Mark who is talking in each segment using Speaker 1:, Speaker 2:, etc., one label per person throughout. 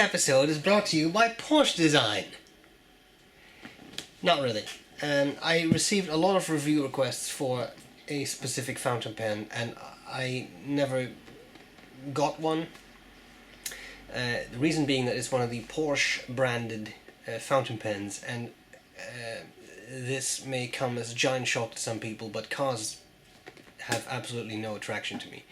Speaker 1: episode is brought to you by Porsche Design. Not really. I received a lot of review requests for a specific fountain pen and I never got one. The reason being that it's one of the Porsche branded fountain pens, and this may come as a giant shock to some people, but cars have absolutely no attraction to me.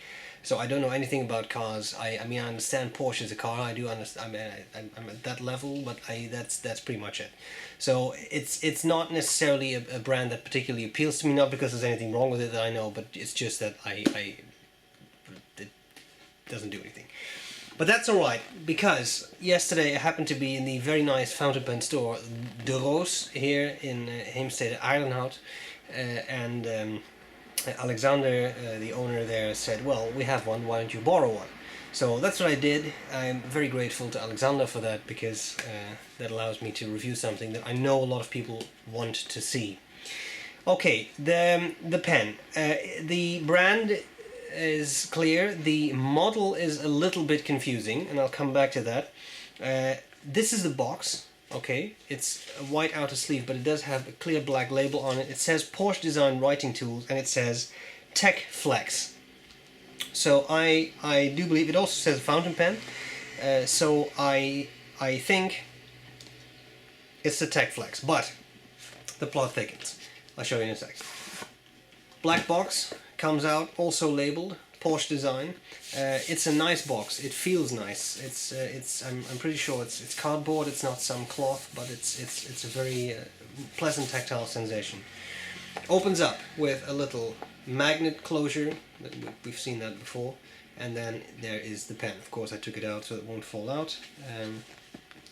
Speaker 1: So I don't know anything about cars. I mean, I understand Porsche is a car. I do understand. I mean, I'm at that level, but that's pretty much it. So it's not necessarily a brand that particularly appeals to me. Not because there's anything wrong with it that I know, but it's just that it doesn't do anything. But that's alright, because yesterday I happened to be in the very nice fountain pen store De Roos here in Heemstede Eilenhout, and Alexander, the owner there, said, well, we have one, why don't you borrow one? So that's what I did. I'm very grateful to Alexander for that, because that allows me to review something that I know a lot of people want to see. Okay, the pen. The brand is clear. The model is a little bit confusing, and I'll come back to that. This is the box. Okay, it's a white outer sleeve, but it does have a clear black label on it. It says Porsche Design Writing Tools, and it says tec-flex. So I do believe it also says fountain pen. So I think it's the tec-flex, but the plot thickens. I'll show you in a sec. Black box comes out, also labeled Porsche Design. It's a nice box. It feels nice. I'm pretty sure it's cardboard. It's not some cloth, but it's a very pleasant tactile sensation. Opens up with a little magnet closure. We've seen that before. And then there is the pen. Of course, I took it out so it won't fall out.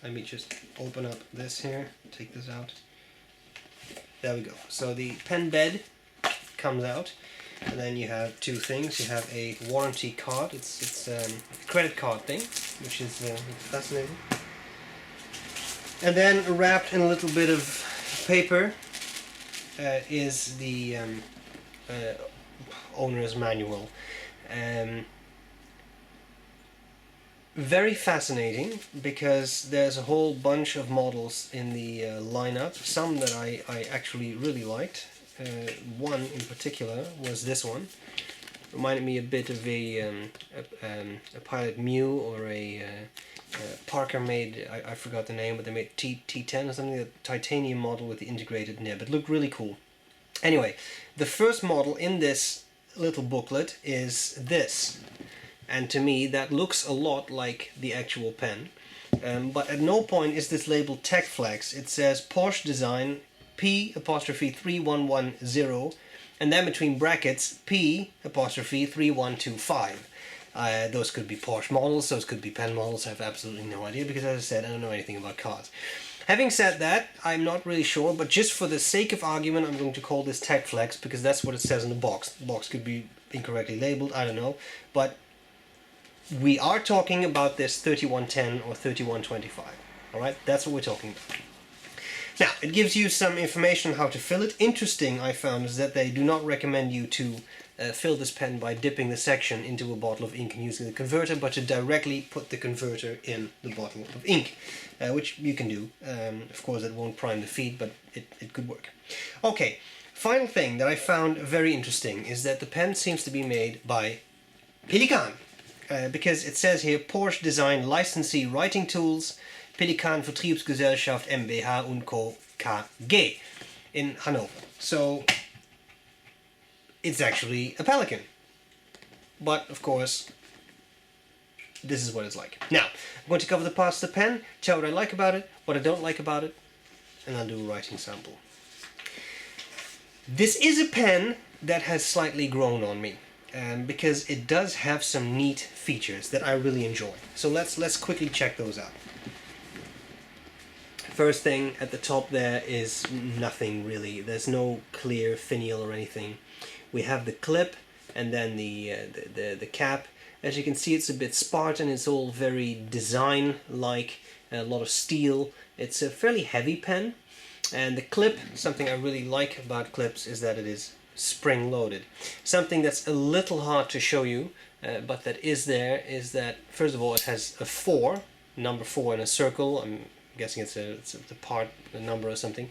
Speaker 1: Let me just open up this here. Take this out. There we go. So the pen bed comes out. And then you have two things. You have a warranty card. It's a credit card thing, which is fascinating. And then wrapped in a little bit of paper is the owner's manual. Very fascinating, because there's a whole bunch of models in the lineup. Some that I actually really liked. One in particular was this one. Reminded me a bit of a Pilot Mew, or a Parker made, I forgot the name, but they made T10 or something, a titanium model with the integrated nib. It looked really cool. Anyway, the first model in this little booklet is this, and to me that looks a lot like the actual pen, but at no point is this labeled tec-flex. It says Porsche Design P'3110, and then between brackets P'3115. Those could be Porsche models, those could be pen models. I have absolutely no idea, because as I said, I don't know anything about cars. Having said that, I'm not really sure, but just for the sake of argument, I'm going to call this tec-flex, because that's what it says in the box. The box could be incorrectly labeled, I don't know, but we are talking about this 3110 or 3125. Alright, that's what we're talking about. Now, it gives you some information on how to fill it. Interesting, I found, is that they do not recommend you to fill this pen by dipping the section into a bottle of ink and using the converter, but to directly put the converter in the bottle of ink, which you can do. Of course, it won't prime the feed, but it could work. Okay, final thing that I found very interesting is that the pen seems to be made by Pelikan, because it says here Porsche Design Licensee Writing Tools, Pelikan Vertriebsgesellschaft MBH und Co. KG in Hanover. So it's actually a Pelikan. But of course, this is what it's like. Now, I'm going to cover the parts of the pen, tell what I like about it, what I don't like about it, and I'll do a writing sample. This is a pen that has slightly grown on me, because it does have some neat features that I really enjoy. So let's quickly check those out. First thing at the top there is nothing really. There's no clear finial or anything. We have the clip and then the cap. As you can see, it's a bit Spartan. It's all very design-like, a lot of steel. It's a fairly heavy pen. And the clip, something I really like about clips is that it is spring-loaded. Something that's a little hard to show you, but that is there, is that first of all it has a 4 number 4 in a circle. I'm guessing it's a part, a number or something.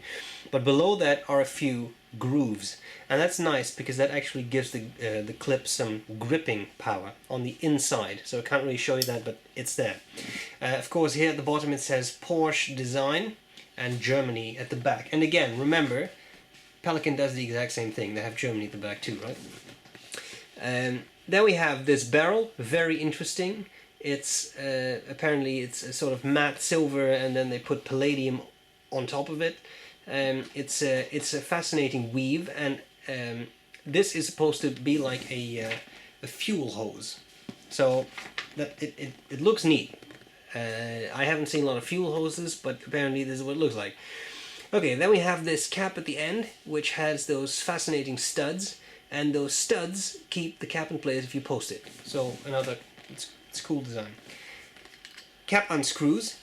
Speaker 1: But below that are a few grooves, and that's nice because that actually gives the clip some gripping power on the inside. So I can't really show you that, but it's there. Of course, here at the bottom it says Porsche Design and Germany at the back. And again, remember, Pelican does the exact same thing. They have Germany at the back too, right? Then we have this barrel, very interesting. It's apparently it's a sort of matte silver, and then they put palladium on top of it. It's a fascinating weave, and this is supposed to be like a fuel hose. So that it looks neat. I haven't seen a lot of fuel hoses, but apparently this is what it looks like. Okay, then we have this cap at the end, which has those fascinating studs, and those studs keep the cap in place if you post it. So another, it's cool design. Cap unscrews.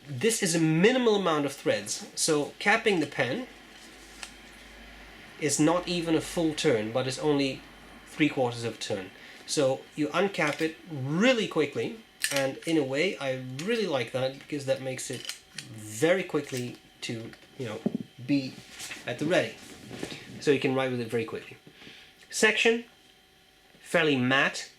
Speaker 1: This is a minimal amount of threads, so capping the pen is not even a full turn, but it's only 3/4 of a turn. So you uncap it really quickly, and in a way I really like that because that makes it very quickly to, you know, be at the ready. So you can write with it very quickly. Section, fairly matte,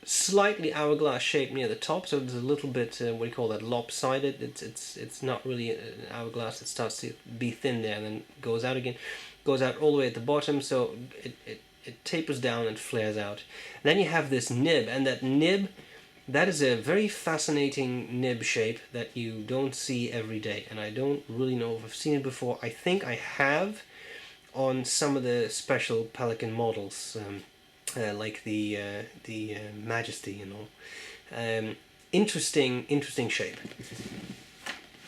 Speaker 1: slightly hourglass shape near the top, so there's a little bit what do you call that, lopsided. It's not really an hourglass. It starts to be thin there and then goes out again, goes out all the way at the bottom, so it tapers down and flares out. And then you have this nib, and that nib, that is a very fascinating nib shape that you don't see every day, and I don't really know if I've seen it before. I think I have on some of the special Pelican models, like the Majesty and all. Interesting shape.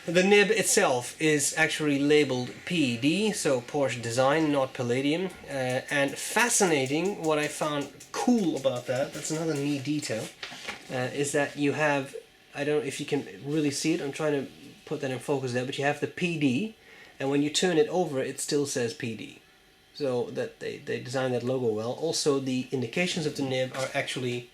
Speaker 1: The nib itself is actually labeled PED, so Porsche Design, not Palladium. And fascinating, what I found cool about that, that's another neat detail, is that you have, I don't know if you can really see it, I'm trying to put that in focus there, but you have the PD, and when you turn it over it still says PD. So that they designed that logo well. Also, the indications of the nib are actually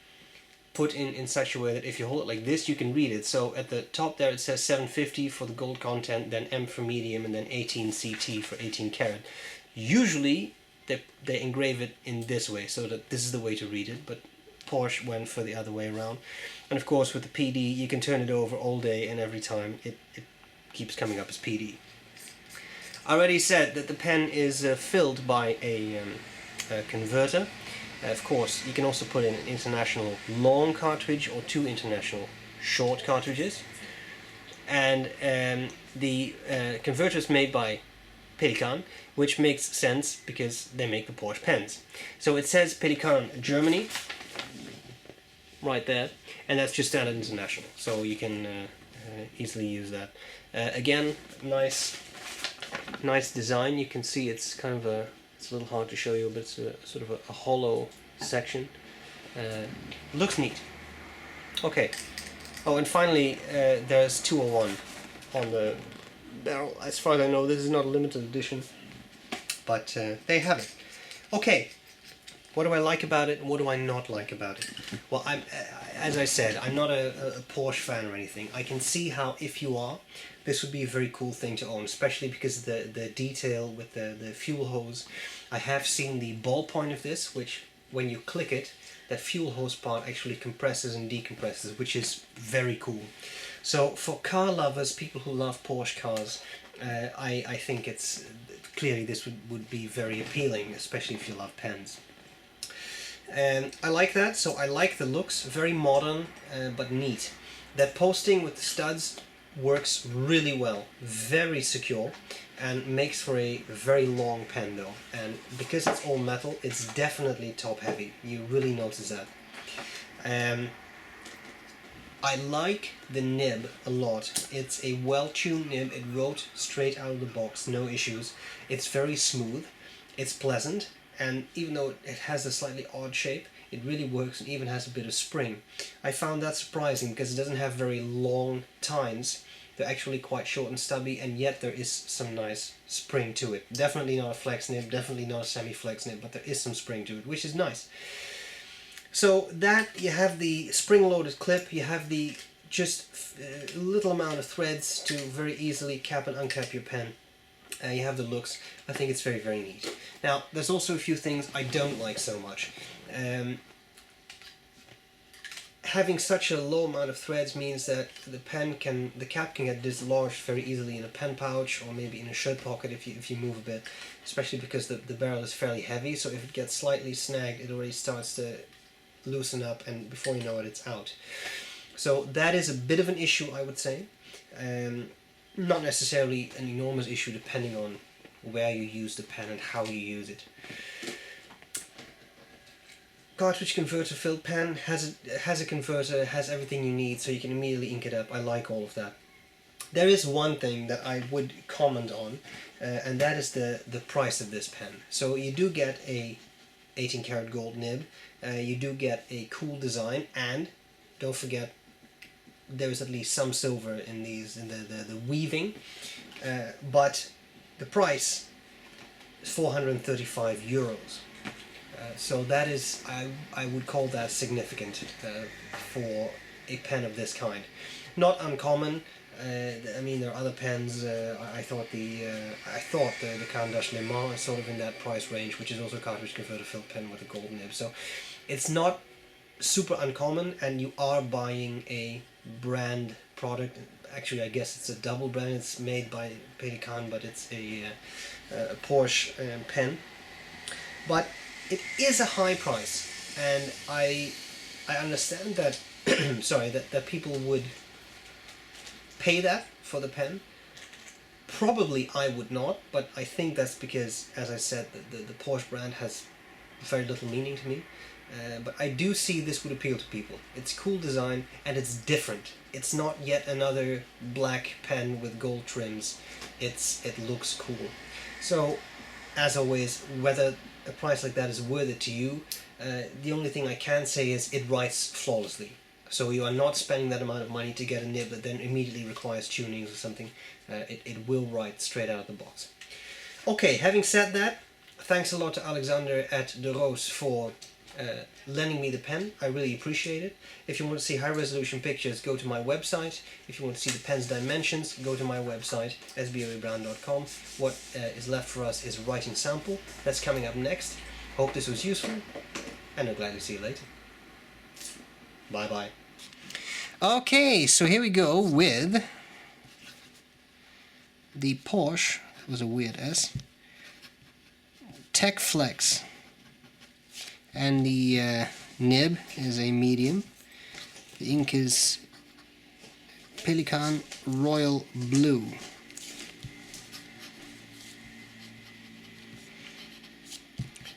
Speaker 1: put in such a way that if you hold it like this, you can read it. So at the top there it says 750 for the gold content, then M for medium, and then 18 CT for 18 karat. Usually they engrave it in this way, so that this is the way to read it, but Porsche went for the other way around. And of course with the PD you can turn it over all day, and every time it keeps coming up as PD. I already said that the pen is filled by a converter. Of course, you can also put in an international long cartridge or 2 international short cartridges. And the converter is made by Pelican, which makes sense because they make the Porsche pens. So it says Pelican Germany right there, and that's just standard international. So you can easily use that. Again, nice design. You can see it's kind of it's a little hard to show you, but it's sort of a hollow section. Looks neat. Okay. Oh, and finally there's 201 on the barrel. As far as I know, this is not a limited edition, but they have it. Okay. What do I like about it and what do I not like about it? Well, as I said, I'm not a Porsche fan or anything. I can see how, if you are, this would be a very cool thing to own, especially because the detail with the fuel hose. I have seen the ballpoint of this, which when you click it, that fuel hose part actually compresses and decompresses, which is very cool. So for car lovers, people who love Porsche cars, I think it's clearly this would be very appealing, especially if you love pens. I like that, so I like the looks, very modern but neat. That posting with the studs works really well, very secure, and makes for a very long pen though. And because it's all metal, it's definitely top heavy. You really notice that. I like the nib a lot. It's a well-tuned nib. It wrote straight out of the box, no issues. It's very smooth, it's pleasant, and even though it has a slightly odd shape, it really works and even has a bit of spring. I found that surprising because it doesn't have very long tines. They're actually quite short and stubby, and yet there is some nice spring to it. Definitely not a flex nib, definitely not a semi-flex nib, but there is some spring to it, which is nice. So that, you have the spring-loaded clip, you have the just a little amount of threads to very easily cap and uncap your pen. You have the looks. I think it's very, very neat. Now, there's also a few things I don't like so much. Having such a low amount of threads means that the cap can get dislodged very easily in a pen pouch or maybe in a shirt pocket if you move a bit, especially because the barrel is fairly heavy, so if it gets slightly snagged it already starts to loosen up and before you know it it's out. So that is a bit of an issue, I would say. Not necessarily an enormous issue depending on where you use the pen and how you use it. Cartridge converter filled pen has a converter, has everything you need, so you can immediately ink it up. I like all of that. There is one thing that I would comment on, and that is the price of this pen. So you do get a 18 karat gold nib, you do get a cool design, and don't forget there is at least some silver in these, in the weaving, but the price is 435 euros. So that is, I would call that significant for a pen of this kind. Not uncommon. I mean, there are other pens. I thought the Caran d'Ache Le Mans is sort of in that price range, which is also a cartridge converter filled pen with a gold nib. So it's not super uncommon, and you are buying a brand product. Actually, I guess it's a double brand. It's made by P'3110, but it's a Porsche pen. But it is a high price, and I understand that sorry, that people would pay that for the pen. Probably I would not, but I think that's because, as I said, the Porsche brand has very little meaning to me. But I do see this would appeal to people. It's cool design and it's different. It's not yet another black pen with gold trims. It looks cool. So, as always, whether a price like that is worth it to you, the only thing I can say is it writes flawlessly. So you are not spending that amount of money to get a nib that then immediately requires tunings or something. It will write straight out of the box. Okay, having said that, thanks a lot to Alexander at De Roos for lending me the pen. I really appreciate it. If you want to see high resolution pictures, go to my website. If you want to see the pen's dimensions, go to my website, sbrebrown.com. What is left for us is writing sample. That's coming up next. Hope this was useful, and I'll gladly see you later. Bye bye. Okay, so here we go with the Porsche, that was a weird S, Tec-flex. And the nib is a medium. The ink is Pelican Royal Blue.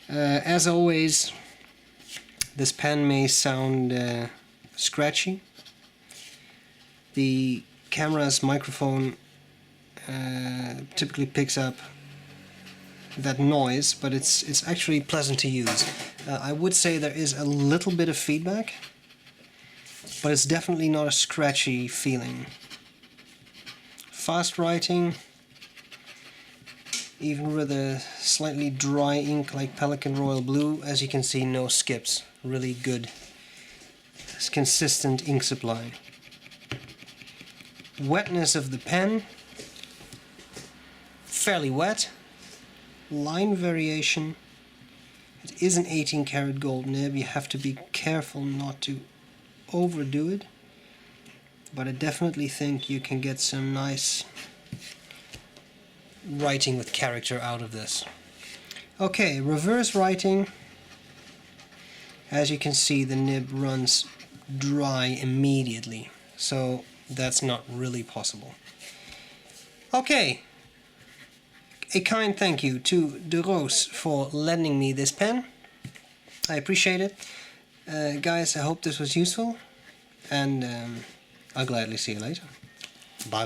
Speaker 1: As always, this pen may sound scratchy. The camera's microphone typically picks up that noise, but it's actually pleasant to use. I would say there is a little bit of feedback, but it's definitely not a scratchy feeling. Fast writing, even with a slightly dry ink like Pelican Royal Blue, as you can see, no skips. Really good, consistent ink supply. Wetness of the pen, fairly wet. Line variation, it is an 18 karat gold nib. You have to be careful not to overdo it, but I definitely think you can get some nice writing with character out of this. Okay, reverse writing. As you can see, the nib runs dry immediately, so that's not really possible. Okay. A kind thank you to De Roos for lending me this pen. I appreciate it. Guys, I hope this was useful, and I'll gladly see you later.